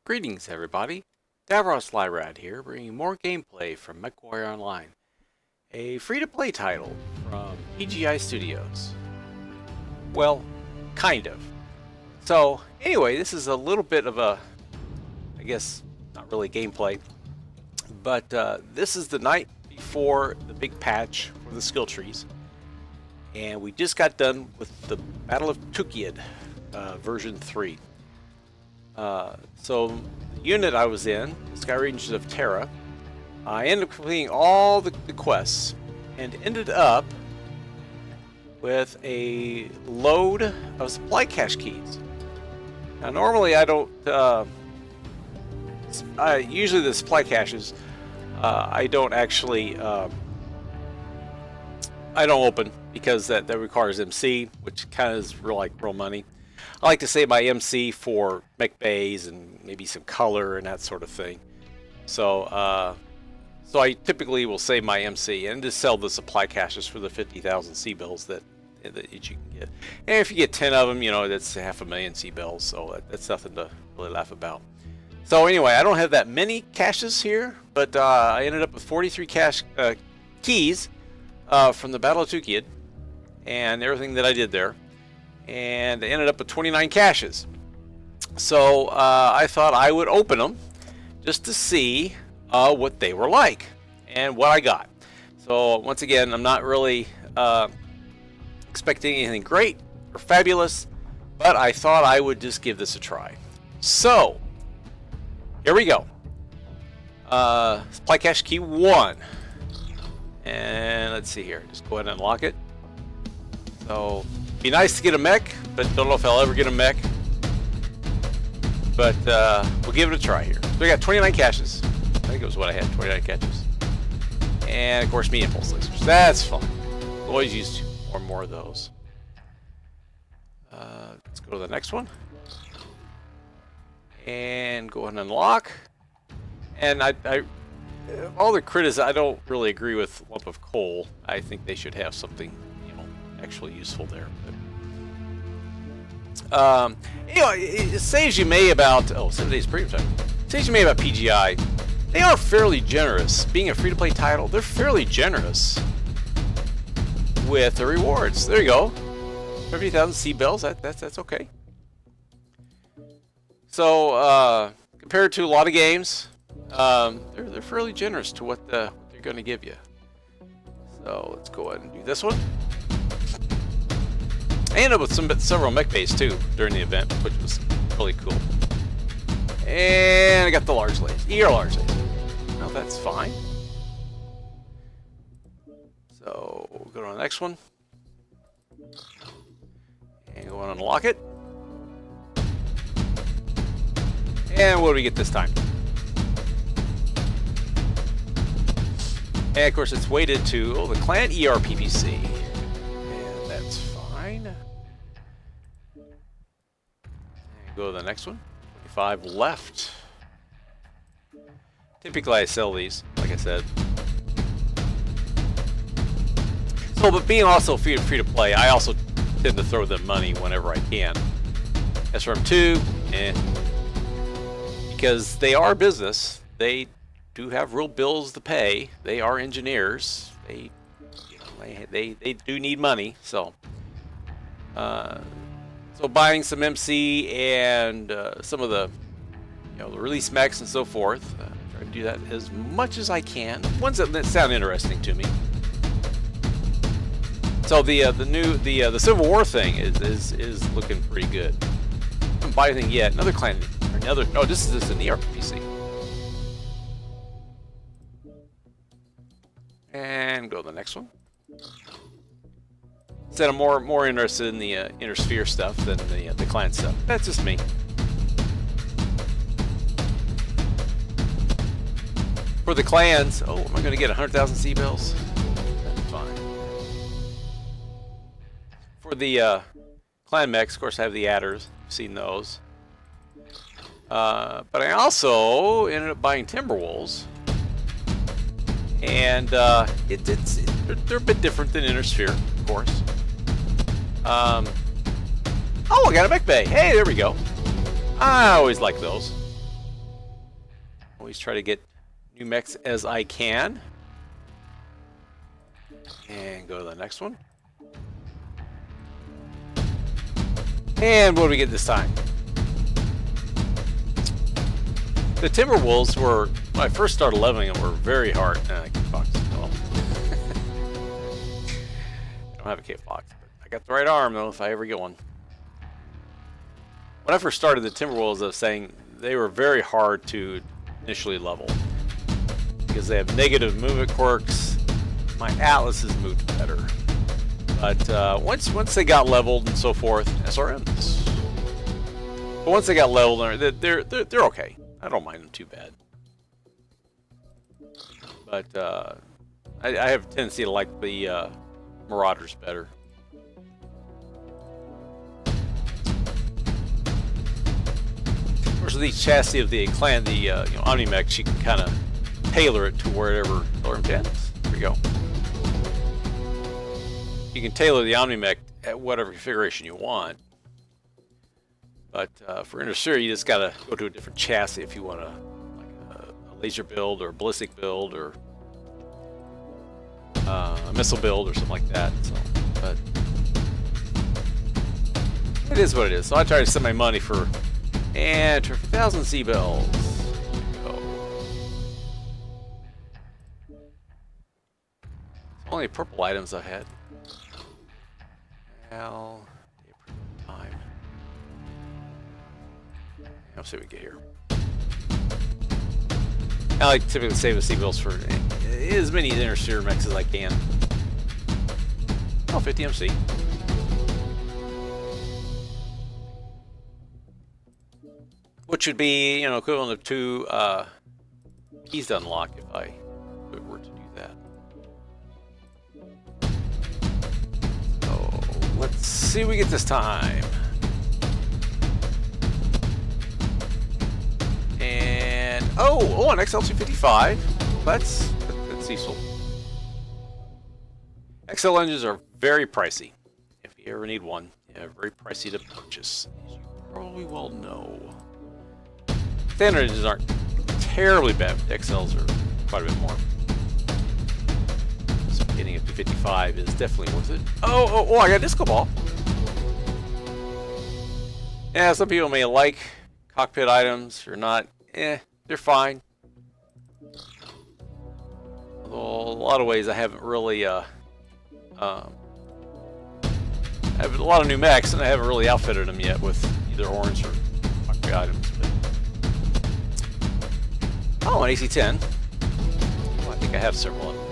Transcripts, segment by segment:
Greetings everybody, Davros Lyrad here, bringing more gameplay from MechWarrior Online, a free-to-play title from PGI Studios. Well, kind of. So, anyway, this is a little bit of a, I guess, not really gameplay, but this is the night before the big patch for the skill trees, and we just got done with the Battle of Tukayyid, version 3. So the unit I was in, Sky Regions of Terra, I ended up completing all the quests and ended up with a load of supply cache keys. Now normally I don't, usually the supply caches, I don't actually, I don't open because that requires MC, which kind of is real money. I like to save my MC for mech bays and maybe some color and that sort of thing. So, so I typically will save my MC and just sell the supply caches for the 50,000 CBills that you can get. And if you get 10 of them, you know, that's 500,000 CBills, so that's nothing to really laugh about. So anyway, I don't have that many caches here, but I ended up with 43 cache keys from the Battle of Tukayyid and everything that I did there. And I ended up with 29 caches. So I thought I would open them just to see what they were like and what I got. So once again, I'm not really expecting anything great or fabulous, but I thought I would just give this a try. So here we go. Supply cache key 1. And let's see here. Just go ahead and unlock it. So be nice to get a mech, but don't know if I'll ever get a mech. But we'll give it a try here. So we got 29 caches. I think it was what I had, 29 caches. And of course, me impulse lasers. That's fine. Always use more and more of those. Let's go to the next one. And go ahead and unlock. And all the critics, I don't really agree with lump of coal. I think they should have something, you know, actually useful there. But, you know, it saves you may about 7 days premium time. It saves you may about PGI. They are fairly generous. Being a free-to-play title, they're fairly generous with the rewards. There you go, 50,000 CBills. That's okay. So compared to a lot of games, they're fairly generous to what they're going to give you. So let's go ahead and do this one. I ended up with several mech bays too during the event, which was really cool. And I got the large laser, large laser. Well, that's fine. So we'll go to the next one. And go on and unlock it. And what do we get this time? And of course it's weighted to the clan ERPPC. And that's fine. Go to the next one. 5 left. Typically I sell these, like I said. So, but being also free to play, I also tend to throw them money whenever I can. SRM2, because they are business. They do have real bills to pay. They are engineers. They do need money. So. So buying some MC and some of the, the release mechs and so forth. Try to do that as much as I can. Ones that sound interesting to me. So the Civil War thing is looking pretty good. I haven't bought anything yet. Another clan, or another. No, this is an ERPC. And go to the next one. Said I'm more interested in the inner sphere stuff than the clan stuff. That's just me. For the clans, am I going to get 100,000 CBills? That's fine. For the clan mechs, of course, I have the adders. You've seen those. But I also ended up buying Timberwolves, and they're a bit different than inner sphere, of course. I got a mech bay. Hey, there we go. I always like those. Always try to get new mechs as I can. And go to the next one. And what do we get this time? The Timberwolves were, when I first started leveling them, were very hard. K-Fox. Well, I don't have a K-Fox, but I got the right arm though if I ever get one. When I first started the Timberwolves, I was saying they were very hard to initially level because they have negative movement quirks. My Atlases moved better, but once they got leveled and so forth, SRMs. But once they got leveled, they're okay. I don't mind them too bad. But I have a tendency to like the Marauders better. Of course, with each chassis of the clan, the Omni-Mechs, you can kind of tailor it to wherever color intends. There we go. You can tailor the Omni-Mech at whatever configuration you want. But for Interseer, you just gotta go to a different chassis if you want a laser build or a ballistic build or a missile build or something like that. So, but it is what it is. So I try to send my money for 1,000 CBills. Only purple items I had. Well, time. Let's see what we get here. I like to typically save the CBills for as many Interseer mechs as I can. Oh, 50 MC. Which should be, equivalent of 2 keys to unlock if I were to do that. So let's see what we get this time. And an XL255. That's useful. XL engines are very pricey. If you ever need one, yeah, very pricey to purchase, as you probably well know. Standard engines aren't terribly bad, but XLs are quite a bit more. So getting a 255 is definitely worth it. Oh, I got a disco ball. Yeah, some people may like cockpit items or not. They're fine. Although a lot of ways I haven't really I have a lot of new mechs and I haven't really outfitted them yet with either orange or cockpit items. But an AC-10. Well, I think I have several of them,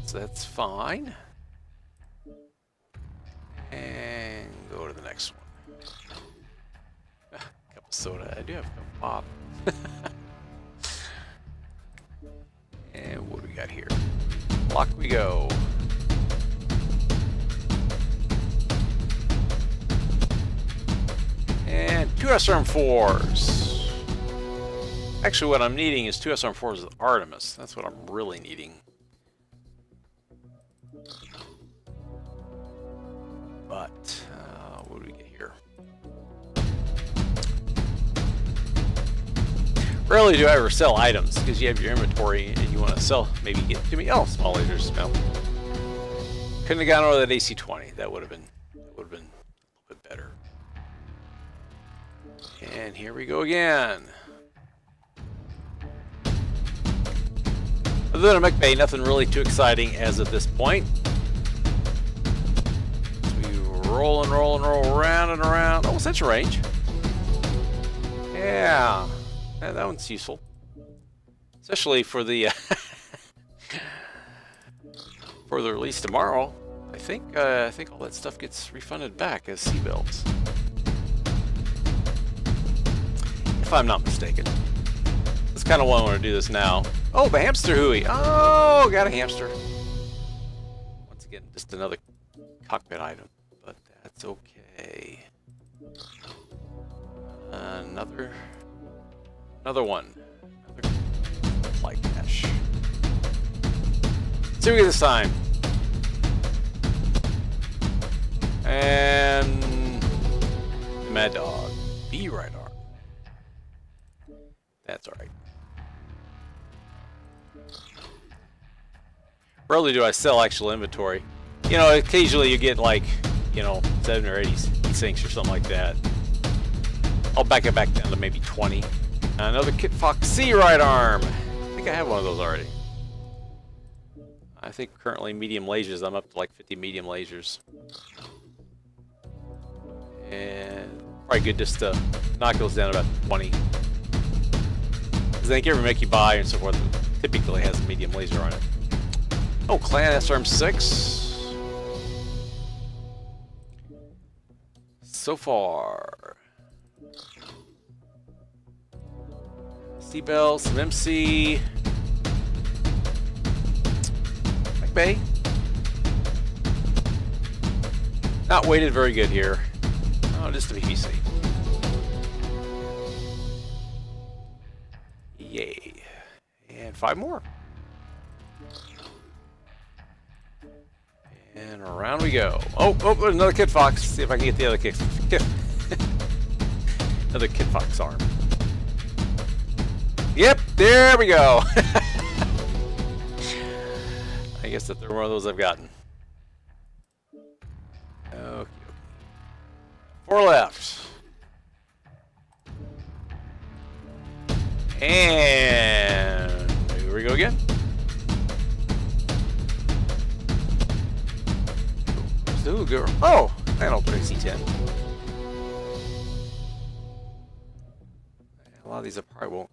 so that's fine. And go to the next one. Cup of soda. I do have a cup of pop. And what do we got here? Lock we go. And 2 SRM4s. Actually, what I'm needing is 2 SRM4s with Artemis. That's what I'm really needing. But, what do we get here? Rarely do I ever sell items because you have your inventory and you want to sell, maybe get to me. Oh, small lasers. No. Couldn't have gone over that AC-20. That would have been a little bit better. And here we go again. Other than a mech bay, nothing really too exciting as of this point. So we roll and roll and roll around and around. Oh, such a range. Yeah, that one's useful, especially for the for the release tomorrow. I think all that stuff gets refunded back as CBills, if I'm not mistaken. That's kind of why I want to do this now. Oh, the hamster hooey. Oh, got a hamster. Once again, just another cockpit item, but that's okay. Another one. Another flight cache. Let's see what we get this time. And the Mad Dog. B right arm. That's alright. Rarely do I sell actual inventory. You know, occasionally you get like, you know, 7 or 8 sinks or something like that. I'll back it back down to maybe 20. Another Kit Fox C right arm. I think I have one of those already. I think currently medium lasers, I'm up to like 50 medium lasers. And probably good just to knock those down about 20. Because they can make you buy and so forth. Typically has a medium laser on it. Oh, Clan SRM6. So far. CBills, some MC. Mech Bay. Not weighted very good here. Oh, just a PPC. Yay. And 5 more. And around we go. Oh, there's another Kit Fox. See if I can get the other Kit another Kit Fox arm. Yep, there we go. I guess that they're one of those I've gotten. Okay. 4 left. And here we go again. Ooh, girl. Oh, panel 3C10. A lot of these I probably won't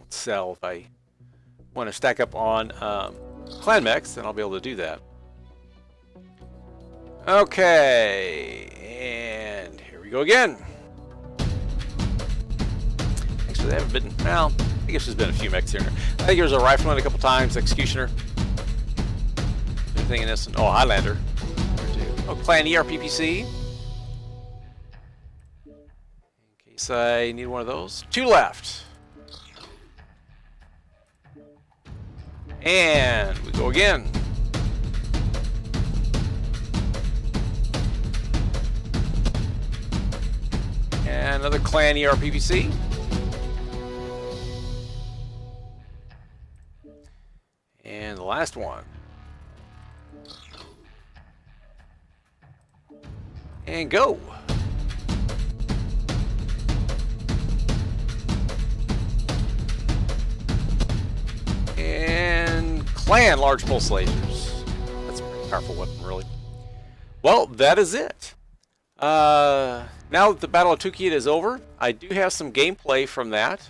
sell if I want to stack up on clan mechs, then I'll be able to do that. Okay, and here we go again. Actually, they haven't been, well, I guess there's been a few mechs here. I think there's a rifleman a couple times, executioner. Anything in this one? Oh, Highlander. Oh, Clan ERPPC. In case I need one of those. 2 left. And we go again. And another Clan ERPPC. And the last one. And go. And Clan large pulse lasers. That's a pretty powerful weapon, really. Well, that is it. Now that the Battle of Tukayyid is over, I do have some gameplay from that.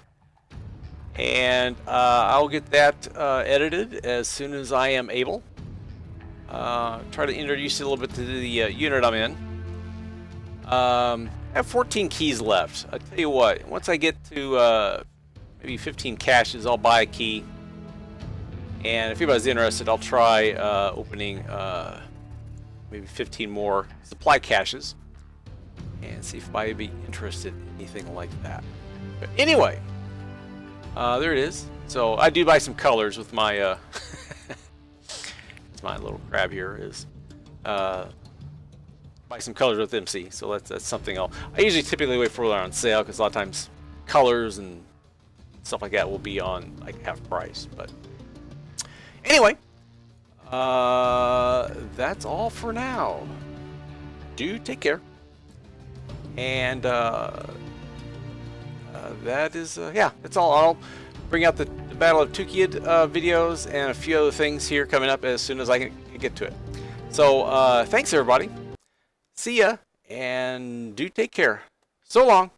And I'll get that edited as soon as I am able. Try to introduce you a little bit to the unit I'm in. I have 14 keys left. I'll tell you what, once I get to maybe 15 caches, I'll buy a key. And if anybody's interested, I'll try opening maybe 15 more supply caches and see if anybody be interested in anything like that. But anyway, there it is. So I do buy some colors with my it's my little crab here is buy some colors with MC. So that's something I usually typically wait for they're on sale, because a lot of times colors and stuff like that will be on like half price. But anyway, that's all for now. Do take care. And that is, yeah, that's all. I'll bring out the Battle of Tukayyid videos and a few other things here coming up as soon as I can get to it. So thanks everybody. See ya, and do take care. So long.